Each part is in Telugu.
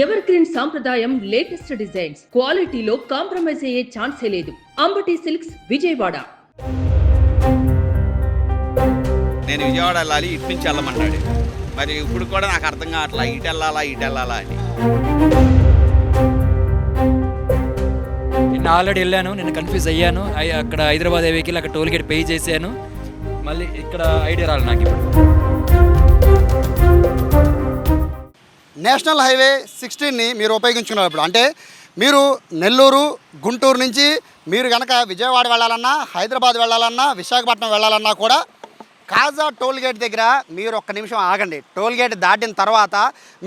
ఎవర్ గ్రీన్ సాంప్రదాయం లేటెస్ట్ డిజైన్స్ క్వాలిటీలో కాంప్రమైజ్ అయ్యే ఛాన్సే లేదు. అంబటి సిల్క్స్ విజయవాడ. నేను విజయవాడ వెళ్ళాలి, ఇటు నుంచి వెళ్ళమన్నాడు. మరి ఇప్పుడు కూడా నాకు అర్థం కావట్లా, ఇటు వెళ్ళాలా అని. నిన్న ఆల్రెడీ వెళ్ళాను, నిన్న కన్ఫ్యూజ్ అయ్యాను. అక్కడ హైదరాబాద్ హైవేకి అక్కడ టోల్ గేట్ పే చేశాను. మళ్ళీ ఇక్కడ ఐడియా రాలి నాకు ఇప్పుడు. నేషనల్ హైవే 16ని మీరు ఉపయోగించుకున్నప్పుడు అంటే మీరు నెల్లూరు గుంటూరు నుంచి మీరు కనుక విజయవాడ వెళ్ళాలన్నా, హైదరాబాద్ వెళ్ళాలన్నా, విశాఖపట్నం వెళ్ళాలన్నా కూడా కాజా టోల్ గేట్ దగ్గర మీరు ఒక్క నిమిషం ఆగండి. టోల్ గేట్ దాటిన తర్వాత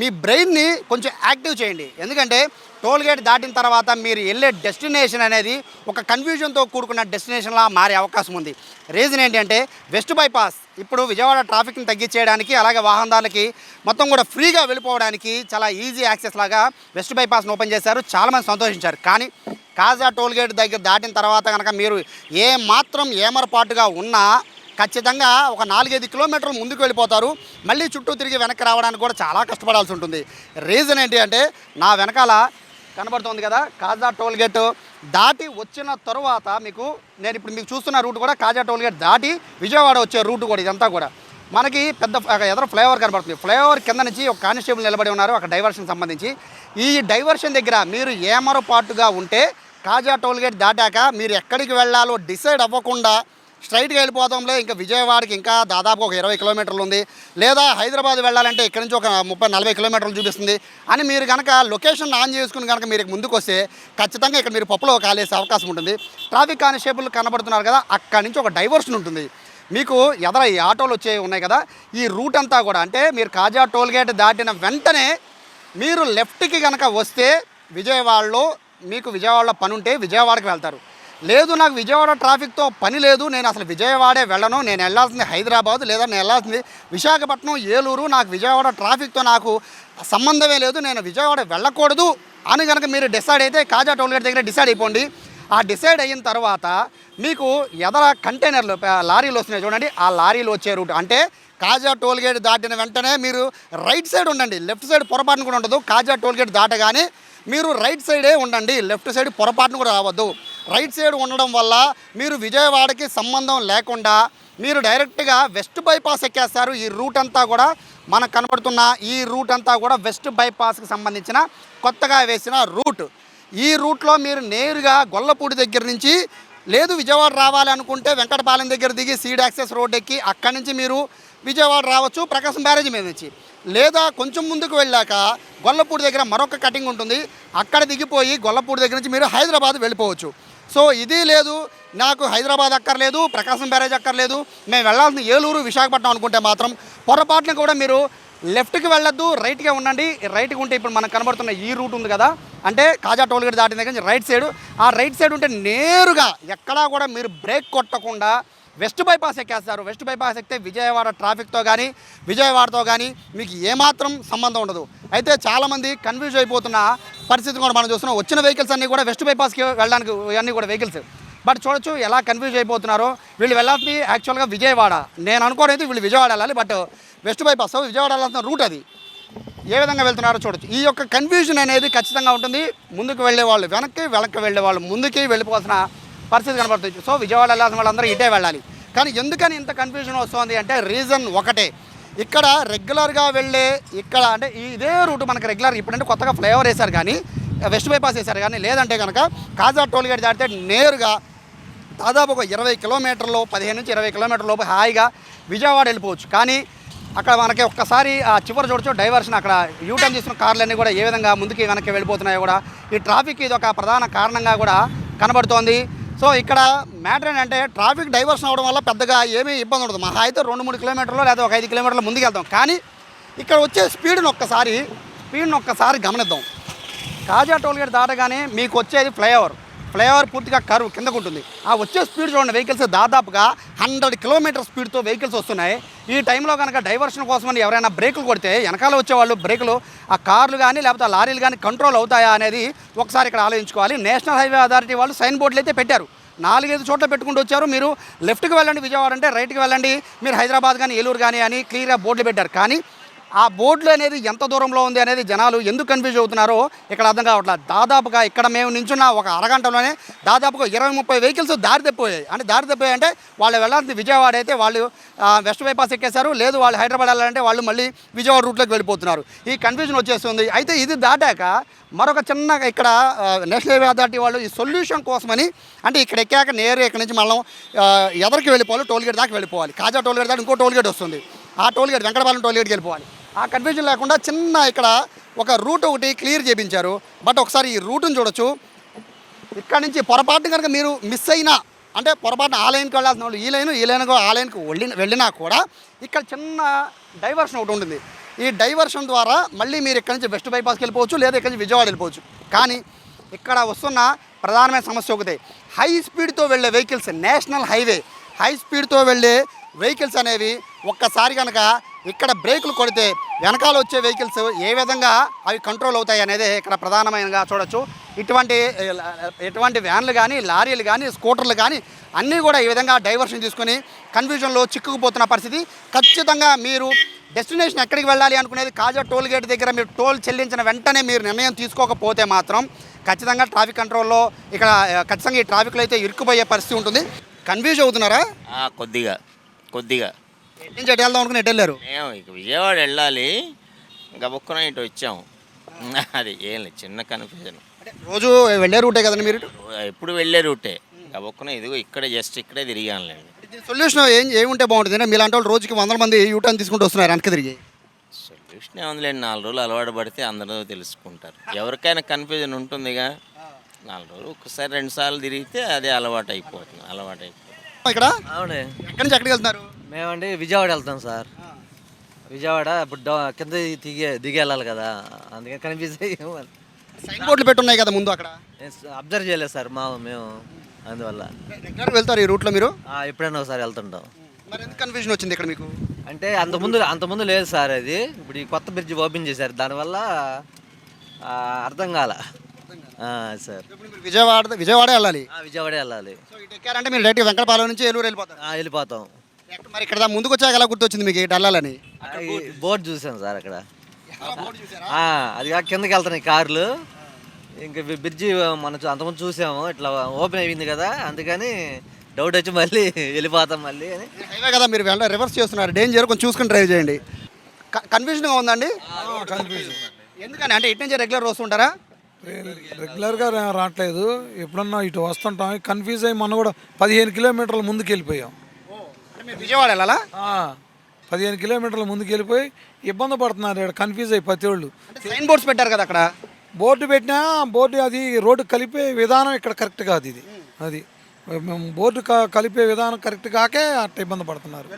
మీ బ్రెయిన్ని కొంచెం యాక్టివ్ చేయండి. ఎందుకంటే టోల్ గేట్ దాటిన తర్వాత మీరు వెళ్ళే డెస్టినేషన్ అనేది ఒక కన్ఫ్యూజన్తో కూడుకున్న డెస్టినేషన్లా మారే అవకాశం ఉంది. రీజన్ ఏంటంటే వెస్ట్ బైపాస్ ఇప్పుడు విజయవాడ ట్రాఫిక్ని తగ్గించేయడానికి, అలాగే వాహనదారులకి మొత్తం కూడా ఫ్రీగా వెళ్ళిపోవడానికి చాలా ఈజీ యాక్సెస్ లాగా వెస్ట్ బైపాస్ని ఓపెన్ చేశారు. చాలామంది సంతోషించారు. కానీ కాజా టోల్ గేట్ దగ్గర దాటిన తర్వాత కనుక మీరు ఏ మాత్రం ఏమరపాటుగా ఉన్నా ఖచ్చితంగా ఒక 4-5 కిలోమీటర్లు ముందుకు వెళ్ళిపోతారు. మళ్ళీ చుట్టూ తిరిగి వెనక్కి రావడానికి కూడా చాలా కష్టపడాల్సి ఉంటుంది. రీజన్ ఏంటి అంటే నా వెనకాల కనబడుతుంది కదా, కాజా టోల్ గేట్ దాటి వచ్చిన తర్వాత నేను ఇప్పుడు మీకు చూస్తున్న రూట్ కూడా కాజా టోల్ గేట్ దాటి విజయవాడ వచ్చే రూట్ కూడా. ఇదంతా కూడా మనకి పెద్ద ఎదురు ఫ్లైఓవర్ కనబడుతుంది. ఫ్లైఓవర్ కింద నుంచి ఒక కానిస్టేబుల్ నిలబడి ఉన్నారు అక్కడ డైవర్షన్ సంబంధించి. ఈ డైవర్షన్ దగ్గర మీరు ఏమరపాటుగా ఉంటే కాజా టోల్ గేట్ దాటాక మీరు ఎక్కడికి వెళ్ళాలో డిసైడ్ అవ్వకుండా స్ట్రైట్గా వెళ్ళిపోతాంలే, ఇంకా విజయవాడకి ఇంకా దాదాపు ఒక 20 కిలోమీటర్లు ఉంది, లేదా హైదరాబాద్ వెళ్ళాలంటే ఇక్కడ నుంచి ఒక 30-40 కిలోమీటర్లు చూపిస్తుంది అని మీరు కనుక లొకేషన్ ఆన్ చేసుకుని కనుక మీరు ముందుకు వస్తే ఖచ్చితంగా ఇక్కడ మీరు పప్పులో కాలేసే అవకాశం ఉంటుంది. ట్రాఫిక్ కానిస్టేబుల్ కనబడుతున్నారు కదా, అక్కడి నుంచి ఒక డైవర్షన్ ఉంటుంది. మీకు ఎదర ఈ ఆటోలు వచ్చేవి ఉన్నాయి కదా, ఈ రూట్ అంతా కూడా అంటే మీరు కాజా టోల్ గేట్ దాటిన వెంటనే మీరు లెఫ్ట్కి కనుక వస్తే విజయవాడలో మీకు విజయవాడలో పని ఉంటే విజయవాడకి వెళ్తారు. లేదు నాకు విజయవాడ ట్రాఫిక్తో పని లేదు, నేను అసలు విజయవాడే వెళ్ళను, నేను వెళ్ళాల్సింది హైదరాబాద్ లేదా నేను వెళ్ళాల్సింది విశాఖపట్నం, ఏలూరు, నాకు విజయవాడ ట్రాఫిక్తో నాకు సంబంధమే లేదు, నేను విజయవాడ వెళ్ళకూడదు అని కనుక మీరు డిసైడ్ అయితే కాజా టోల్ గేట్ దగ్గర డిసైడ్ అయిపోండి. ఆ డిసైడ్ అయిన తర్వాత మీకు ఎదర కంటైనర్లు లారీలు వస్తున్నాయి చూడండి, ఆ లారీలు వచ్చే రూట్ అంటే కాజా టోల్ గేట్ దాటిన వెంటనే మీరు రైట్ సైడ్ ఉండండి. లెఫ్ట్ సైడ్ పొరపాటును కూడా ఉండదు. కాజా టోల్ గేట్ దాటగానే మీరు రైట్ సైడే ఉండండి, లెఫ్ట్ సైడ్ పొరపాటును కూడా రావద్దు. రైట్ సైడ్ ఉండడం వల్ల మీరు విజయవాడకి సంబంధం లేకుండా మీరు డైరెక్ట్గా వెస్ట్ బైపాస్ ఎక్కేస్తారు. ఈ రూట్ అంతా కూడా మనకు కనబడుతున్న ఈ రూట్ అంతా కూడా వెస్ట్ బైపాస్కి సంబంధించిన కొత్తగా వేసిన రూట్. ఈ రూట్లో మీరు నేరుగా గొల్లపూడి దగ్గర నుంచి, లేదు విజయవాడ రావాలి అనుకుంటే వెంకటపాలెం దగ్గర దిగి సీడ్ యాక్సెస్ రోడ్ ఎక్కి అక్కడి నుంచి మీరు విజయవాడ రావచ్చు ప్రకాశం బ్యారేజ్ మీద నుంచి. లేదా కొంచెం ముందుకు వెళ్ళాక గొల్లపూడి దగ్గర మరొక కటింగ్ ఉంటుంది, అక్కడ దిగిపోయి గొల్లపూడి దగ్గర నుంచి మీరు హైదరాబాద్ వెళ్ళిపోవచ్చు. సో ఇది లేదు నాకు హైదరాబాద్ అక్కర్లేదు, ప్రకాశం బ్యారేజ్ అక్కర్లేదు, మేము వెళ్ళాల్సిన ఏలూరు విశాఖపట్నం అనుకుంటే మాత్రం పొరపాటున కూడా మీరు లెఫ్ట్కి వెళ్ళొద్దు, రైట్గా ఉండండి. రైట్గా ఉంటే ఇప్పుడు మనకు కనబడుతున్న ఈ రూట్ ఉంది కదా, అంటే కాజా టోల్ గేట్ దాటిన దగ్గర నుంచి రైట్ సైడ్, ఆ రైట్ సైడ్ ఉంటే నేరుగా ఎక్కడా కూడా మీరు బ్రేక్ కొట్టకుండా వెస్ట్ బైపాస్ ఎక్కేస్తారు. వెస్ట్ బైపాస్ ఎక్కితే విజయవాడ ట్రాఫిక్తో కానీ విజయవాడతో కానీ మీకు ఏమాత్రం సంబంధం ఉండదు. అయితే చాలామంది కన్ఫ్యూజ్ అయిపోతున్న పరిస్థితి కూడా మనం చూస్తున్నాం. వచ్చిన వెహికల్స్ అన్నీ కూడా వెస్ట్ బైపాస్కి వెళ్ళడానికి ఇవన్నీ కూడా వెహికల్స్. బట్ చూడొచ్చు ఎలా కన్ఫ్యూజ్ అయిపోతున్నారో. వీళ్ళు వెళ్ళాల్సింది యాక్చువల్గా విజయవాడ, నేను అనుకోనైతే వీళ్ళు విజయవాడ వెళ్ళాలి, బట్ వెస్ట్ బైపాస్ విజయవాడ వెళ్ళాల్సిన రూట్ అది. ఏ విధంగా వెళ్తున్నారో చూడొచ్చు. ఈ యొక్క కన్ఫ్యూజన్ అనేది ఖచ్చితంగా ఉంటుంది. ముందుకు వెళ్ళేవాళ్ళు వెనక్కి వెళ్ళేవాళ్ళు ముందుకి వెళ్ళిపోవాల్సిన పరిస్థితి కనబడుతుంది. సో విజయవాడ వెళ్ళాల్సిన వాళ్ళందరూ ఇటే వెళ్ళాలి. కానీ ఎందుకని ఇంత కన్ఫ్యూజన్ వస్తుంది అంటే రీజన్ ఒకటే, ఇక్కడ రెగ్యులర్గా వెళ్ళే ఇక్కడ అంటే ఇదే రూట్ మనకు రెగ్యులర్ ఇప్పుడంటే కొత్తగా ఫ్లైఓవర్ వేశారు కానీ వెస్ట్ బైపాస్ వేశారు కానీ, లేదంటే కనుక కాజా టోల్ గేట్ దాటితే నేరుగా దాదాపు ఒక 20 కిలోమీటర్లు 15 నుంచి 20 కిలోమీటర్ల లోపు హాయిగా విజయవాడ వెళ్ళిపోవచ్చు. కానీ అక్కడ మనకి ఒక్కసారి ఆ చివరి చూడొచ్చు డైవర్షన్, అక్కడ యూటర్న్ చేసిన కార్లన్నీ కూడా ఏ విధంగా ముందుకి వెనక్కి వెళ్ళిపోతున్నాయో కూడా ఈ ట్రాఫిక్ ఇది ఒక ప్రధాన కారణంగా కూడా కనబడుతోంది. సో ఇక్కడ మ్యాటర్ ఏంటంటే ట్రాఫిక్ డైవర్షన్ అవడం వల్ల పెద్దగా ఏమీ ఇబ్బంది ఉండదు. మహా అయితే 2-3 కిలోమీటర్లు లేదా ఒక 5 కిలోమీటర్లు ముందుకు వెళ్తాం. కానీ ఇక్కడ వచ్చే స్పీడ్ని ఒక్కసారి గమనిద్దాం. కాజా టోల్ గేట్ దాటగానే మీకు వచ్చేది ఫ్లైఓవర్ పూర్తిగా కర్వ్ కిందకు ఉంటుంది. ఆ వచ్చే స్పీడ్ చూడండి, వెహికల్స్ దాదాపుగా 100 కిలోమీటర్ స్పీడ్తో వెహికల్స్ వస్తున్నాయి. ఈ టైంలో కనుక డైవర్షన్ కోసమని ఎవరైనా బ్రేకులు కొడితే వెనకాల వచ్చేవాళ్ళు బ్రేకులు ఆ కార్లు కానీ లేకపోతే లారీలు కానీ కంట్రోల్ అవుతాయా అనేది ఒకసారి ఇక్కడ ఆలోచించుకోవాలి. నేషనల్ హైవే అథారిటీ వాళ్ళు సైన్ బోర్డులు అయితే పెట్టారు, 4-5 చోట్ల పెట్టుకుంటూ వచ్చారు. మీరు లెఫ్ట్కి వెళ్ళండి విజయవాడ అంటే, రైట్కి వెళ్ళండి మీరు హైదరాబాద్ కానీ ఏలూరు కానీ అని క్లియర్గా బోర్డులు పెట్టారు. కానీ ఆ బోర్డులు అనేది ఎంత దూరంలో ఉంది అనేది జనాలు ఎందుకు కన్ఫ్యూజ్ అవుతున్నారో ఇక్కడ అర్థం కావట్లేదు. దాదాపుగా ఇక్కడ మేము నించున్న ఒక అరగంటలోనే దాదాపుగా 20-30 వెహికల్స్ దారి తప్పిపోయాయి. అంటే దారి తప్పిపోయాయి అంటే వాళ్ళు వెళ్ళాల్సింది విజయవాడ అయితే వాళ్ళు వెస్ట్ బైపాస్ ఎక్కేశారు, లేదు వాళ్ళు హైదరాబాద్ వెళ్ళాలంటే వాళ్ళు మళ్ళీ విజయవాడ రూట్లోకి వెళ్ళిపోతున్నారు. ఈ కన్ఫ్యూజన్ వచ్చేస్తుంది. అయితే ఇది దాటాక మరొక చిన్న ఇక్కడ నేషనల్ హైవే అథారిటీ వాళ్ళు ఈ సొల్యూషన్ కోసమని అంటే ఇక్కడ ఎక్కాక నేరు ఇక్కడ నుంచి మనం ఎదరికి వెళ్ళిపోవాలి, టోల్గేట్ దాకా వెళ్ళిపోవాలి. కాజా టోల్గేట్ దాకా ఇంకో టోల్గేట్ వస్తుంది, ఆ టోల్గేట్ వెంకటపాలెం టోల్గేట్కి వెళ్ళిపోవాలి. ఆ కన్ఫ్యూజన్ లేకుండా చిన్న ఇక్కడ ఒక రూట్ ఒకటి క్లియర్ చేయించారు. బట్ ఒకసారి ఈ రూట్ని చూడొచ్చు. ఇక్కడ నుంచి పొరపాటున కనుక మీరు మిస్ అయినా అంటే పొరపాటున ఆ లైన్కి వెళ్ళాల్సిన వాళ్ళు ఈ లైన్కు ఆ లైన్కి వెళ్ళినా కూడా ఇక్కడ చిన్న డైవర్షన్ ఒకటి ఉంటుంది. ఈ డైవర్షన్ ద్వారా మళ్ళీ మీరు ఇక్కడ నుంచి వెస్ట్ బైపాస్కి వెళ్ళిపోవచ్చు, లేదా ఇక్కడ నుంచి విజయవాడ వెళ్ళిపోవచ్చు. కానీ ఇక్కడ వస్తున్న ప్రధానమైన సమస్య ఒకటే, హై స్పీడ్తో వెళ్ళే వెహికల్స్, నేషనల్ హైవే హై స్పీడ్తో వెళ్ళే వెహికల్స్ అనేవి ఒక్కసారి కనుక ఇక్కడ బ్రేకులు కొడితే వెనకాల వచ్చే వెహికల్స్ ఏ విధంగా అవి కంట్రోల్ అవుతాయి అనేది ఇక్కడ ప్రధానమైనగా చూడొచ్చు. ఇటువంటి వ్యాన్లు కానీ, లారీలు కానీ, స్కూటర్లు కానీ అన్నీ కూడా ఈ విధంగా డైవర్షన్ తీసుకొని కన్ఫ్యూజన్లో చిక్కుకుపోతున్న పరిస్థితి. ఖచ్చితంగా మీరు డెస్టినేషన్ ఎక్కడికి వెళ్ళాలి అనుకునేది కాజా టోల్ గేట్ దగ్గర మీరు టోల్ చెల్లించిన వెంటనే మీరు నిర్ణయం తీసుకోకపోతే మాత్రం ఖచ్చితంగా ట్రాఫిక్ కంట్రోల్లో ఇక్కడ ఖచ్చితంగా ఈ ట్రాఫిక్లో అయితే ఇరుక్కుపోయే పరిస్థితి ఉంటుంది. కన్ఫ్యూజ్ అవుతున్నారా? కొద్దిగా నుంచి ఎటు వెళ్దాం అనుకుని ఎటు వెళ్ళారు? మేము ఇక విజయవాడ వెళ్ళాలి, ఇంకా బుక్కున ఇటు వచ్చాము. అది ఏం లేదు, చిన్న కన్ఫ్యూజన్. అంటే రోజు వెళ్ళే రూటే కదండి మీరు? ఎప్పుడు వెళ్ళే రూటే, ఇంకా బుక్కున ఇదిగో ఇక్కడే జస్ట్ ఇక్కడే తిరిగానులేండి. సొల్యూషన్ ఏముంటే బాగుంటుంది అంటే మీలాంటి వాళ్ళు రోజుకి 100 మంది యూటర్న్ తీసుకుంటూ వస్తున్నారు వెనక్కి తిరిగి. సొల్యూషన్ ఏముందిలేండి, 4 రోజులు అలవాటు పడితే అందరూ తెలుసుకుంటారు. ఎవరికైనా కన్ఫ్యూజన్ ఉంటుందిగా, 4 రోజులు ఒకసారి 2 సార్లు తిరిగితే అదే అలవాటు అయిపోతుంది. ఇక్కడ అవునే. ఎక్కడి నుంచి ఎక్కడికి వెళ్తున్నారు? మేమండి విజయవాడ వెళ్తాం సార్. విజయవాడ ఇప్పుడు కింద దిగి వెళ్ళాలి కదా, అందుకని కన్ఫ్యూజ్ అయ్యాము. సైన్ బోర్డులు పెట్టున్నాయి కదా ముందు, అక్కడ అబ్జర్వ్ చేయలేదు సార్ మేము, అందువల్ల. రెగ్యులర్ వెళ్తారు ఈ రూట్లో మీరు? ఎప్పుడైనా ఒకసారి వెళ్తుంటాం. మరి ఎందుకు కన్ఫ్యూజన్ వచ్చింది ఇక్కడ మీకు? అంటే అంతకుముందు లేదు సార్, అది ఇప్పుడు ఈ కొత్త బ్రిడ్జ్ ఓపెన్ చేశారు, దానివల్ల అర్థం కాల సార్. విజయవాడ వెళ్ళాలి. విజయవాడ వెళ్ళాలి. సో ఇటు ఎక్కారంటే మీరు డైరెక్ట్ వెంకటపాలెం నుంచి ఏలూరు వెళ్ళిపోతారు? వెళ్ళిపోతాం. మరి ఇక్కడ ముందుకు వచ్చాక ఎలా గుర్తొచ్చింది మీకు ఇటు వెళ్ళాలని? బోర్డు చూసాం సార్ అక్కడ, అది కాక కిందకి వెళ్తున్నాయి కార్లు. ఇంకా బ్రిడ్జి మనం అంతకుముందు చూసాము, ఇట్లా ఓపెన్ అయింది కదా, అందుకని డౌట్ వచ్చి మళ్ళీ వెళ్ళిపోతాం మళ్ళీ అని. హైవే కదా మీరు రివర్స్ చేస్తున్నారు, డేంజర్, కొంచెం చూసుకుని డ్రైవ్ చేయండి. కన్ఫ్యూజన్గా ఉందండి? కన్ఫ్యూజన్. ఎందుకని అంటే ఇటు నుంచి రెగ్యులర్ వస్తుంటారా? రెగ్యులర్గా రావట్లేదు, ఎప్పుడన్నా ఇటు వస్తుంటాం. కన్ఫ్యూజ్ అయ్యి మనం కూడా 15 కిలోమీటర్ల ముందుకు వెళ్ళిపోయాం. విజయవాడ వెళ్ళాలా? 15 కిలోమీటర్ల ముందుకు వెళ్ళిపోయి ఇబ్బంది పడుతున్నారు ఇక్కడ, కన్ఫ్యూజ్ అయ్యి ప్రతి వాళ్ళు. సైన్ బోర్డ్స్ పెట్టారు కదా అక్కడ, బోర్డు పెట్టినా బోర్డు అది రోడ్డు కలిపే విధానం ఇక్కడ కరెక్ట్ కాదు. అది బోర్డు కలిపే విధానం కరెక్ట్ కాకే అట్లా ఇబ్బంది పడుతున్నారు.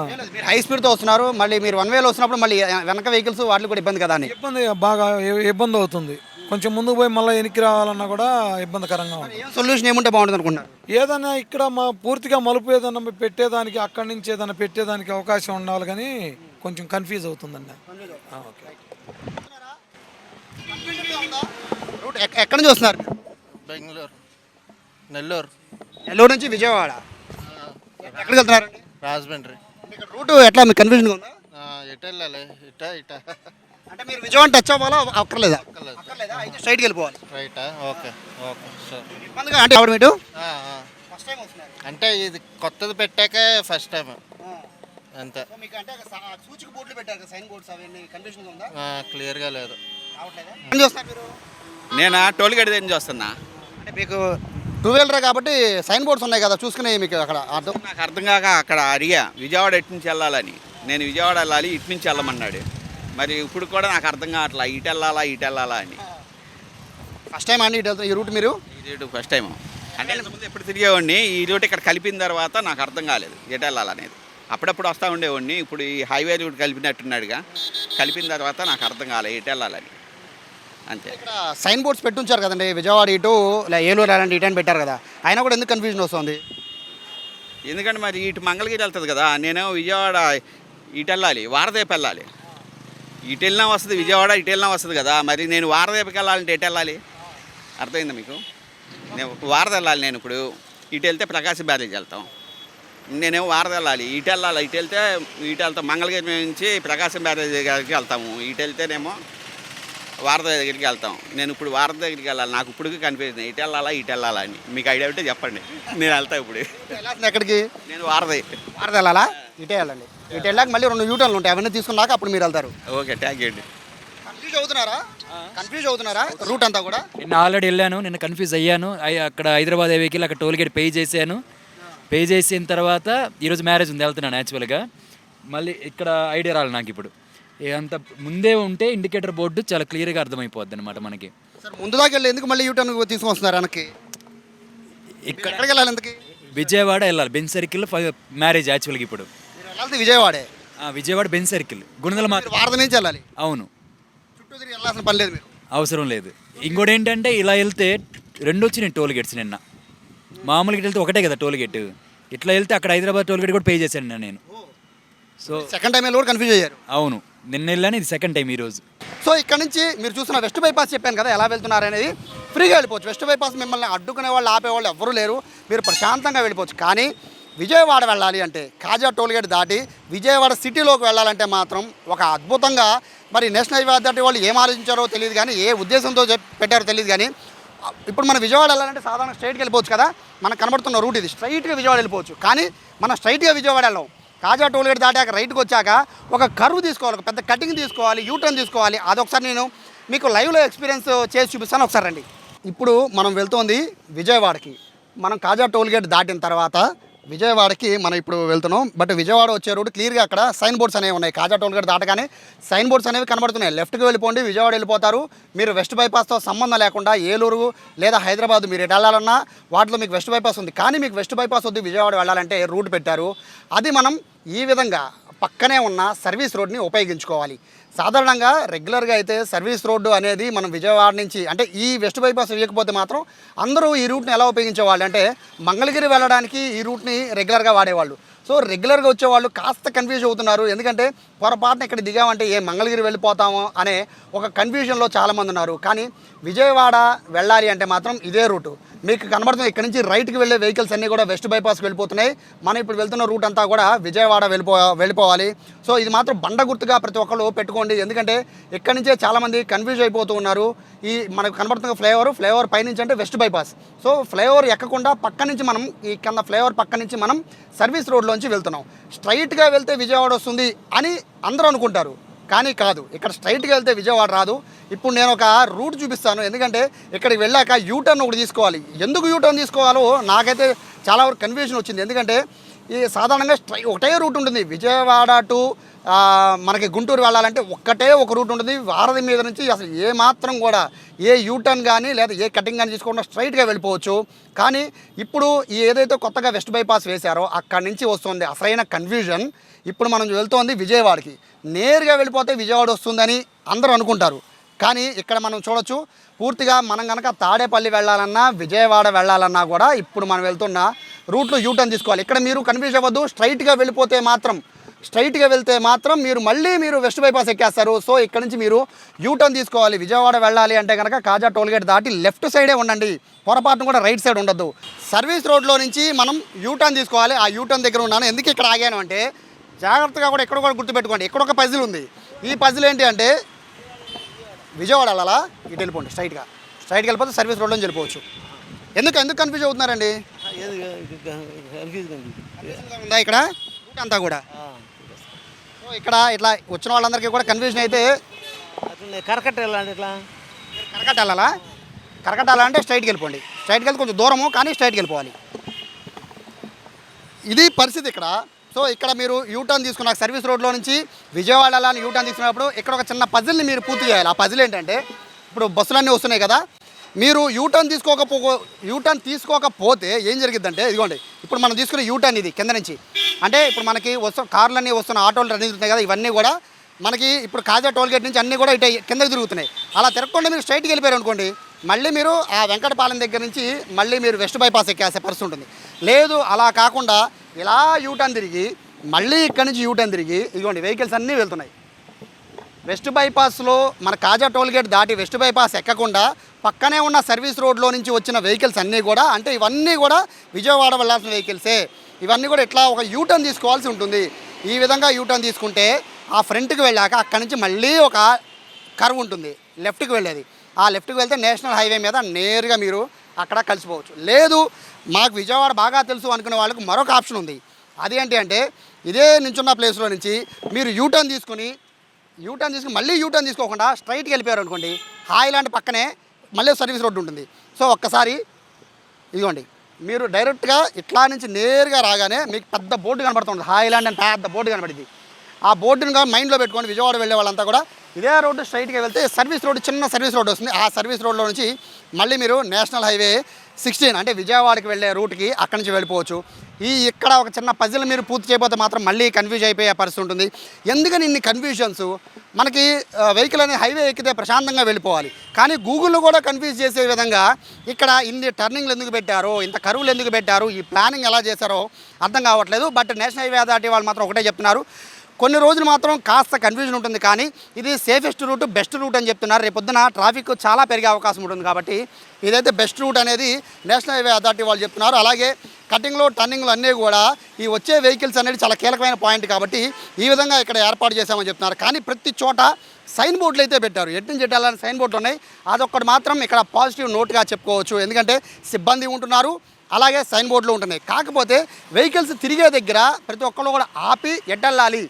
మీరు హై స్పీడ్తో వస్తున్నారు, మళ్ళీ మీరు 1 వేలో వస్తున్నప్పుడు మళ్ళీ వెనక వెహికల్స్ వాటికి కూడా ఇబ్బంది కదా అని? ఇబ్బంది, బాగా ఇబ్బంది అవుతుంది. కొంచెం ముందుకు పోయి మళ్ళీ వెనక్కి రావాలన్నా కూడా ఇబ్బందికరంగా ఉంటుంది. సొల్యూషన్ ఏముంటే బాగుంటుంది అనుకుంటున్నారు? ఏదైనా ఇక్కడ పూర్తిగా మలుపు ఏదైనా పెట్టేదానికి, అక్కడి నుంచి ఏదైనా పెట్టేదానికి అవకాశం ఉండాలి, కానీ కొంచెం కన్ఫ్యూజ్ అవుతుందండి. ఓకే. ఎక్కడి నుంచి వస్తున్నారు? బెంగళూరు, నెల్లూరు నుంచి విజయవాడ. ఎక్కడికి వెళ్తున్నారు? రాజమండ్రి. ఇక్కడ రూట్ ఎట్లా మీకు కన్ఫ్యూజన్గా ఉందా? ఎటు వెళ్ళాలి? ఇటా అంటే మీరు విజయవాడ టచ్ అవ్వాలా అక్కర్లేదా? అయితే స్ట్రైట్కి వెళ్ళిపోవాలి. రైటా? Okay sir. ఇబ్బందిగా అంటే ఎవరు మీరు ఫస్ట్ టైం వస్తున్నారు అంటే ఇది కొత్తది పెట్టాక ఫస్ట్ టైం అంతే. మీకు అంటే సూచిక బోర్డులు పెట్టారు, సైన్ బోర్డ్స్, అవన్నీ కన్ఫ్యూజన్గా ఉందా? క్లియర్గా లేదు. ఏం చూస్తున్నారు మీరు? నేను టోల్ గేట్ దగ్గర చూస్తున్నా. అంటే మీకు 2 వీలర్ కాబట్టి సైన్ బోర్డ్స్ ఉన్నాయి కదా, చూసుకునే మీకు అక్కడ అర్థం. నాకు అర్థం కాక అక్కడ అడిగా విజయవాడ ఎటు నుంచి వెళ్ళాలని. నేను విజయవాడ వెళ్ళాలి, ఇటు నుంచి వెళ్ళమన్నాడు. మరి ఇప్పుడు కూడా నాకు అర్థం కావట్లా, ఇటు వెళ్ళాలా అని. ఫస్ట్ టైం అండి ఇటు వెళ్తాం ఈ రూట్ మీరు? ఇది ఫస్ట్ టైం. అంటే ఇంతకుముందు ఎప్పుడు తిరిగేవాడిని, ఈ రూట్ ఇక్కడ కలిపిన తర్వాత నాకు అర్థం కాలేదు ఎటు వెళ్ళాలనేది. అప్పుడప్పుడు వస్తూ ఉండేవాడిని, ఇప్పుడు ఈ హైవే రూట్ కలిపినట్టున్నాడుగా, కలిపిన తర్వాత నాకు అర్థం కాలేదు ఎటు వెళ్ళాలని, అంతే. ఇక్కడ సైన్ బోర్డ్స్ పెట్టుంచారు కదండి, విజయవాడ ఇటు ఏలూరు అలాంటి ఇటు అని పెట్టారు కదా, అయినా కూడా ఎందుకు కన్ఫ్యూజన్ వస్తుంది? ఎందుకంటే మరి ఇటు మంగళగిరి వెళ్తుంది కదా, నేనేమో విజయవాడ ఇటు వెళ్ళాలి, వారదేపు వెళ్ళాలి. ఇటు వెళ్ళినా వస్తుంది విజయవాడ, ఇటు వెళ్ళినా వస్తుంది కదా, మరి నేను వారదేపుకి వెళ్ళాలంటే ఎటు వెళ్ళాలి? అర్థమైందా మీకు? నేను వారద వెళ్ళాలి, నేను ఇప్పుడు ఇటు వెళ్తే ప్రకాశం బ్యారేజ్ వెళ్తాం, నేనేమో వారధి వెళ్ళాలి, ఇటు వెళ్ళాలి, ఇటు వెళ్తాం మంగళగిరి నుంచి ప్రకాశం బ్యారేజ్ దగ్గరికి వెళ్తాము, ఇటు వెళ్తేనేమో వారధి దగ్గరికి వెళ్తాం. నేను ఇప్పుడు వారధి దగ్గరికి వెళ్ళాలి, నాకు ఇప్పుడు కనిపిస్తుంది ఇటు వెళ్ళాలా ఇటు వెళ్ళాలా అని. మీకు ఐడియా ఉంటే చెప్పండి, నేను వెళ్తాను ఇప్పుడు. వెళ్ళాల్సింది ఎక్కడికి? నేను వారధి వెళ్ళాలా? ఇటే వెళ్ళండి. ఇటు వెళ్ళాక మళ్ళీ 2 యూటర్న్లు ఉంటాయి, అవన్నీ తీసుకున్నాక అప్పుడు మీరు వెళ్తారు. ఓకే, థ్యాంక్ యూ అండి. కన్ఫ్యూజ్ అవుతున్నారా రూట్ అంతా కూడా? నిన్న ఆల్రెడీ వెళ్ళాను, నిన్న కన్ఫ్యూజ్ అయ్యాను. అక్కడ హైదరాబాద్ హైవేకి వెళ్ళి అక్కడ టోల్ గేట్ పే చేశాను. పే చేసిన తర్వాత ఈరోజు మ్యారేజ్ ఉంది, వెళ్తున్నాను యాక్చువల్గా. మళ్ళీ ఇక్కడ ఐడియా రాలి నాకు ఇప్పుడు. అంత ముందే ఉంటే ఇండికేటర్ బోర్డు చాలా క్లియర్గా అర్థమైపోద్ది అనమాట మనకి. సార్ ముందు దాకా వెళ్ళి ఎందుకు మళ్ళీ యూటర్న్ తీసుకొస్తున్నారు వెనక్కి? ఎక్కడికి వెళ్ళాలి ఎందుకు? విజయవాడ వెళ్ళాలి, బెంచ్ సర్కిల్ మ్యారేజ్ యాక్చువల్గా ఇప్పుడు. వెళ్ళాలి విజయవాడే. విజయవాడ బెంచ్ సర్కిల్ గుణదల మాత్రం వారధి నుంచి వెళ్ళాలి. అవును, చుట్టూ తిరిగి వెళ్ళాల్సిన పని లేదు మీరు. అవసరం లేదు. ఇంకోటి ఏంటంటే ఇలా వెళ్తే 2 వచ్చినాయి టోల్ గేట్స్ నిన్న. మామూలుగా వెళ్తే ఒకటే కదా టోల్ గేట్, ఇట్లా వెళ్తే అక్కడ హైదరాబాద్ టోల్ గేట్ కూడా పే చేశాను నేను. సో సెకండ్ టైం వెళ్ళి కూడా కన్ఫ్యూజ్ అయ్యారు. అవును, నిన్న వెళ్ళాను, ఇది సెకండ్ టైం ఈరోజు. సో ఇక్కడ నుంచి మీరు చూసిన వెస్ట్ బైపాస్ చెప్పాను కదా ఎలా వెళ్తున్నారు అనేది, ఫ్రీగా వెళ్ళిపోవచ్చు. వెస్ట్ బైపాస్ మిమ్మల్ని అడ్డుకునే వాళ్ళు ఆపేవాళ్ళు ఎవరూ లేరు, మీరు ప్రశాంతంగా వెళ్ళిపోవచ్చు. కానీ విజయవాడ వెళ్ళాలి అంటే కాజా టోల్గేట్ దాటి విజయవాడ సిటీలోకి వెళ్ళాలంటే మాత్రం ఒక అద్భుతంగా, మరి నేషనల్ హైవే అథారిటీ వాళ్ళు ఏం ఆలోచించారో తెలియదు కానీ, ఏ ఉద్దేశంతో పెట్టారో తెలియదు కానీ, ఇప్పుడు మనం విజయవాడ వెళ్ళాలంటే సాధారణ స్ట్రైట్కి వెళ్ళిపోవచ్చు కదా, మనకు కనబడుతున్న రూట్ ఇది, స్ట్రైట్గా విజయవాడ వెళ్ళిపోవచ్చు. కానీ మనం స్ట్రైట్గా విజయవాడ వెళ్ళాం. కాజా టోల్గేట్ దాటాక రైట్కి వచ్చాక ఒక కర్వ్ తీసుకోవాలి, ఒక పెద్ద కటింగ్ తీసుకోవాలి, యూటర్న్ తీసుకోవాలి. అదొకసారి నేను మీకు లైవ్లో ఎక్స్పీరియన్స్ చేసి చూపిస్తాను, ఒకసారి రండి. ఇప్పుడు మనం వెళ్తోంది విజయవాడకి. మనం కాజా టోల్గేట్ దాటిన తర్వాత విజయవాడకి మనం ఇప్పుడు వెళ్తున్నాం. బట్ విజయవాడ వచ్చే రూట్ క్లియర్గా అక్కడ సైన్ బోర్డ్స్ అనేవి ఉన్నాయి. కాజా టోల్గేట్ దాటగానే సైన్ బోర్డ్స్ అనేవి కనబడుతున్నాయి. లెఫ్ట్కి వెళ్ళిపోండి, విజయవాడ వెళ్ళిపోతారు. మీరు వెస్ట్ బైపాస్తో సంబంధం లేకుండా ఏలూరు లేదా హైదరాబాద్ మీరు ఎటు వెళ్ళాలన్నా వాటిలో మీకు వెస్ట్ బైపాస్ ఉంది. కానీ మీకు వెస్ట్ బైపాస్ వద్దు, విజయవాడ వెళ్ళాలంటే రూట్ పెట్టారు. అది మనం ఈ విధంగా పక్కనే ఉన్న సర్వీస్ రోడ్ని ఉపయోగించుకోవాలి. సాధారణంగా రెగ్యులర్గా అయితే సర్వీస్ రోడ్డు అనేది మనం విజయవాడ నుంచి అంటే ఈ వెస్ట్ బైపాస్ వేయకపోతే మాత్రం అందరూ ఈ రూట్ని ఎలా ఉపయోగించేవాళ్ళు అంటే మంగళగిరి వెళ్ళడానికి ఈ రూట్ని రెగ్యులర్గా వాడేవాళ్ళు. సో రెగ్యులర్గా వచ్చేవాళ్ళు కాస్త కన్ఫ్యూజ్ అవుతున్నారు. ఎందుకంటే పొరపాటున ఇక్కడ దిగామంటే ఏ మంగళగిరి వెళ్ళిపోతామో అనే ఒక కన్ఫ్యూజన్లో చాలామంది ఉన్నారు. కానీ విజయవాడ వెళ్ళాలి అంటే మాత్రం ఇదే రూటు మీకు కనబడుతుంది. ఇక్కడ నుంచి రైట్కి వెళ్ళే వెహికల్స్ అన్నీ కూడా వెస్ట్ బైపాస్కి వెళ్ళిపోతున్నాయి. మనం ఇప్పుడు వెళ్తున్న రూట్ అంతా కూడా విజయవాడ వెళ్ళిపోవాలి. సో ఇది మాత్రం బండ గుర్తుగా ప్రతి ఒక్కళ్ళు పెట్టుకోండి. ఎందుకంటే ఇక్కడి నుంచే చాలామంది కన్ఫ్యూజ్ అయిపోతూ ఉన్నారు. ఈ మనకు కనబడుతున్న ఫ్లైఓవర్ పైనుంచి అంటే వెస్ట్ బైపాస్. సో ఫ్లైఓవర్ ఎక్కకుండా పక్క నుంచి మనం ఈ కింద ఫ్లైఓవర్ పక్క నుంచి మనం సర్వీస్ రోడ్లోంచి వెళ్తున్నాం. స్ట్రైట్గా వెళ్తే విజయవాడ వస్తుంది అని అందరూ అనుకుంటారు, కానీ కాదు. ఇక్కడ స్ట్రైట్గా వెళ్తే విజయవాడ రాదు. ఇప్పుడు నేను ఒక రూట్ చూపిస్తాను. ఎందుకంటే ఇక్కడికి వెళ్ళాక యూటర్న్ ఒకటి తీసుకోవాలి. ఎందుకు యూటర్న్ తీసుకోవాలో నాకైతే చాలా వరకు కన్ఫ్యూజన్ వచ్చింది. ఎందుకంటే ఈ సాధారణంగా ఒకటే రూట్ ఉంటుంది. విజయవాడ టు మనకి గుంటూరు వెళ్ళాలంటే ఒక్కటే ఒక రూట్ ఉంటుంది. వారధి మీద నుంచి అసలు ఏ మాత్రం కూడా ఏ యూటర్న్ కానీ లేదా ఏ కటింగ్ కానీ తీసుకోకుండా స్ట్రైట్గా వెళ్ళిపోవచ్చు. కానీ ఇప్పుడు ఏదైతే కొత్తగా వెస్ట్ బైపాస్ వేశారో అక్కడి నుంచి వస్తుంది అసలైన కన్ఫ్యూజన్. ఇప్పుడు మనం వెళ్తోంది విజయవాడకి. నేరుగా వెళ్ళిపోతే విజయవాడ వస్తుందని అందరూ అనుకుంటారు. కానీ ఇక్కడ మనం చూడొచ్చు పూర్తిగా మనం కనుక తాడేపల్లి వెళ్ళాలన్నా విజయవాడ వెళ్ళాలన్నా కూడా ఇప్పుడు మనం వెళ్తున్న రూట్లో యూటర్న్ తీసుకోవాలి. ఇక్కడ మీరు కన్ఫ్యూజ్ అవ్వద్దు. స్ట్రైట్గా వెళ్తే మాత్రం మీరు వెస్ట్ బైపాస్ ఎక్కేస్తారు. సో ఇక్కడ నుంచి మీరు యూటర్న్ తీసుకోవాలి. విజయవాడ వెళ్ళాలి అంటే కనుక కాజా టోల్గేట్ దాటి లెఫ్ట్ సైడే ఉండండి, పొరపాటును కూడా రైట్ సైడ్ ఉండద్దు. సర్వీస్ రోడ్లో నుంచి మనం యూటర్న్ తీసుకోవాలి. ఆ యూటర్న్ దగ్గర ఉన్నాను. ఎందుకు ఇక్కడ ఆగాను అంటే జాగ్రత్తగా కూడా ఎక్కడ కూడా గుర్తుపెట్టుకోండి. ఇక్కడ ఒక పజిల్ ఉంది. ఈ పజిల్ ఏంటి అంటే విజయవాడ వెళ్ళాలా, ఇటు వెళ్ళిపోండి, స్ట్రైట్గా వెళ్ళిపోతే సర్వీస్ రోడ్లో నుంచి వెళ్ళిపోవచ్చు. ఎందుకు కన్ఫ్యూజ్ అవుతున్నారండి? ఉందా ఇక్కడ అంతా కూడా? సో ఇక్కడ ఇట్లా వచ్చిన వాళ్ళందరికీ కూడా కన్ఫ్యూజన్ అయితే కరకట్ట వెళ్ళాలంటే ఇట్లా కరకట్ట వెళ్ళాలంటే స్ట్రైట్కి వెళ్ళిపోండి. స్ట్రైట్కి వెళ్తే కొంచెం దూరము, కానీ స్ట్రైట్కి వెళ్ళిపోవాలి. ఇది పరిస్థితి ఇక్కడ. సో ఇక్కడ మీరు యూటర్న్ తీసుకున్న సర్వీస్ రోడ్లో నుంచి విజయవాడ వెళ్ళాలని యూటర్న్ తీసుకున్నప్పుడు ఇక్కడ ఒక చిన్న పజిల్ని మీరు పూర్తి చేయాలి. ఆ పజిల్ ఏంటంటే ఇప్పుడు బస్సులన్నీ వస్తున్నాయి కదా, మీరు యూటర్న్ తీసుకోకపోతే ఏం జరిగిద్దంటే ఇదిగోండి ఇప్పుడు మనం తీసుకునే యూటర్న్ ఇది కింద నుంచి అంటే ఇప్పుడు మనకి కార్లన్నీ వస్తున్న ఆటోలు రన్నింగ్ తిరుగుతున్నాయి కదా, ఇవన్నీ కూడా మనకి ఇప్పుడు కాజా టోల్గేట్ నుంచి అన్నీ కూడా ఇటు కిందకి తిరుగుతున్నాయి. అలా తిరగకుండా మీరు స్ట్రైట్కి వెళ్ళిపోయారు అనుకోండి, మళ్ళీ మీరు ఆ వెంకటపాలెం దగ్గర నుంచి మళ్ళీ మీరు వెస్ట్ బైపాస్ ఎక్కేసే పరిస్థితి ఉంటుంది. లేదు అలా కాకుండా ఇలా యూటర్న్ తిరిగి మళ్ళీ ఇక్కడి నుంచి యూటర్న్ తిరిగి ఇదిగోండి వెహికల్స్ అన్నీ వెళ్తున్నాయి. వెస్ట్ బైపాస్లో మన కాజా టోల్గేట్ దాటి వెస్ట్ బైపాస్ ఎక్కకుండా పక్కనే ఉన్న సర్వీస్ రోడ్లో నుంచి వచ్చిన వెహికల్స్ అన్నీ కూడా అంటే ఇవన్నీ కూడా విజయవాడ వెళ్ళాల్సిన వెహికల్సే. ఇవన్నీ కూడా ఇట్లా ఒక యూటర్న్ తీసుకోవాల్సి ఉంటుంది. ఈ విధంగా యూటర్న్ తీసుకుంటే ఆ ఫ్రంట్కి వెళ్ళాక అక్కడి నుంచి మళ్ళీ ఒక కర్వ్ ఉంటుంది లెఫ్ట్కి వెళ్ళేది. ఆ లెఫ్ట్కి వెళ్తే నేషనల్ హైవే మీద నేరుగా మీరు అక్కడ కలిసిపోవచ్చు. లేదు మాకు విజయవాడ బాగా తెలుసు అనుకునే వాళ్ళకి మరొక ఆప్షన్ ఉంది. అది ఏంటి అంటే ఇదే నించున్న ప్లేస్లో నుంచి మీరు యూటర్న్ తీసుకుని మళ్ళీ యూటర్న్ తీసుకోకుండా స్ట్రైట్కి వెళ్ళిపోయారు అనుకోండి, హాయిలాండ్ పక్కనే మళ్ళీ సర్వీస్ రోడ్డు ఉంటుంది. సో ఒక్కసారి ఇదిగోండి, మీరు డైరెక్ట్గా ఇట్లా నుంచి నేరుగా రాగానే మీకు పెద్ద బోర్డు కనబడుతుంది, హాయిలాండ్ అని పెద్ద బోర్డు కనబడింది. ఆ బోర్డును మైండ్లో పెట్టుకొని విజయవాడ వెళ్ళే వాళ్ళంతా కూడా ఇదే రోడ్డు స్ట్రైట్గా వెళ్తే సర్వీస్ రోడ్డు, చిన్న సర్వీస్ రోడ్డు వస్తుంది. ఆ సర్వీస్ రోడ్లో నుంచి మళ్ళీ మీరు నేషనల్ హైవే 16 అంటే విజయవాడకి వెళ్ళే రూట్కి అక్కడి నుంచి వెళ్ళిపోవచ్చు. ఇక్కడ ఒక చిన్న పజిల్ మీరు పూర్తి చేయకపోతే మాత్రం మళ్ళీ కన్ఫ్యూజ్ అయిపోయే పరిస్థితి ఉంటుంది. ఎందుకని ఇన్ని కన్ఫ్యూజన్స్? మనకి వెహికల్ అనేది హైవే ఎక్కితే ప్రశాంతంగా వెళ్ళిపోవాలి, కానీ గూగుల్లో కూడా కన్ఫ్యూజ్ చేసే విధంగా ఇక్కడ ఇన్ని టర్నింగ్లు ఎందుకు పెట్టారో, ఇంత కరువులు ఎందుకు పెట్టారు, ఈ ప్లానింగ్ ఎలా చేశారో అర్థం కావట్లేదు. బట్ నేషనల్ హైవే అథారిటీ వాళ్ళు మాత్రం ఒకటే చెప్తున్నారు, కొన్ని రోజులు మాత్రం కాస్త కన్ఫ్యూజన్ ఉంటుంది, కానీ ఇది సేఫెస్ట్ రూట్, బెస్ట్ రూట్ అని చెప్తున్నారు. రేపొద్దున ట్రాఫిక్ చాలా పెరిగే అవకాశం ఉంటుంది కాబట్టి ఇదైతే బెస్ట్ రూట్ అనేది నేషనల్ హైవే అథారిటీ వాళ్ళు చెప్తున్నారు. అలాగే కటింగ్లో టర్నింగ్లు అన్నీ కూడా ఈ వచ్చే వెహికల్స్ అనేది చాలా కీలకమైన పాయింట్ కాబట్టి ఈ విధంగా ఇక్కడ ఏర్పాటు చేశామని చెప్తున్నారు. కానీ ప్రతి చోట సైన్ బోర్డులు అయితే పెట్టారు, ఎటు నుంచి ఎట్టాలని సైన్ బోర్డులు ఉన్నాయి. అదొక్కటి మాత్రం ఇక్కడ పాజిటివ్ నోట్గా చెప్పుకోవచ్చు, ఎందుకంటే సిబ్బంది ఉంటున్నారు, అలాగే సైన్ బోర్డులు ఉంటున్నాయి. కాకపోతే వెహికల్స్ తిరిగే దగ్గర ప్రతి ఒక్కళ్ళు కూడా ఆపి ఎట్టెళ్ళాలి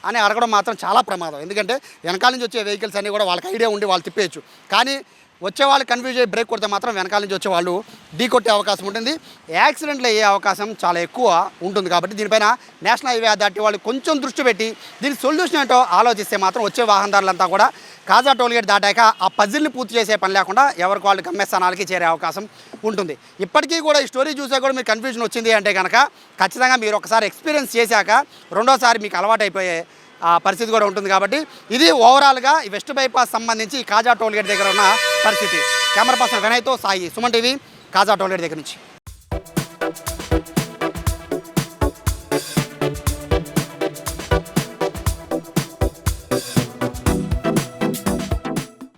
అని అడగడం మాత్రం చాలా ప్రమాదం. ఎందుకంటే వెనకాల నుంచి వచ్చే వెహికల్స్ అన్నీ కూడా వాళ్ళకి ఐడియా ఉండి వాళ్ళు తిప్పేయచ్చు, కానీ వచ్చే వాళ్ళు కన్ఫ్యూజ్ అయ్యి బ్రేక్ కొడితే మాత్రం వెనకాల నుంచి వచ్చే వాళ్ళు ఢీ కొట్టే అవకాశం ఉంటుంది, యాక్సిడెంట్లు అయ్యే అవకాశం చాలా ఎక్కువ ఉంటుంది. కాబట్టి దీనిపైన నేషనల్ హైవే అథారిటీ వాళ్ళు కొంచెం దృష్టి పెట్టి దీని సొల్యూషన్ ఏంటో ఆలోచిస్తే మాత్రం వచ్చే వాహనదారులంతా కూడా కాజా టోల్గేట్ దాటాక ఆ పజిల్ని పూర్తి చేసే పని లేకుండా ఎవరికి వాళ్ళు గమ్యస్థానాలకి చేరే అవకాశం ఉంటుంది. ఇప్పటికీ కూడా ఈ స్టోరీ చూసా కూడా మీకు కన్ఫ్యూజన్ వచ్చింది అంటే కనుక ఖచ్చితంగా మీరు ఒకసారి ఎక్స్పీరియన్స్ చేశాక రెండోసారి మీకు అలవాటు అయిపోయే పరిస్థితి కూడా ఉంటుంది. కాబట్టి ఇది ఓవరాల్గా ఈ వెస్ట్ బైపాస్ సంబంధించి కాజా టోల్గేట్ దగ్గర ఉన్న పరిస్థితి. కెమెరా పర్సన్ వినయ్తో సాయి, సుమన్ టీవీ, కాజా టోల్గేట్ దగ్గర నుంచి.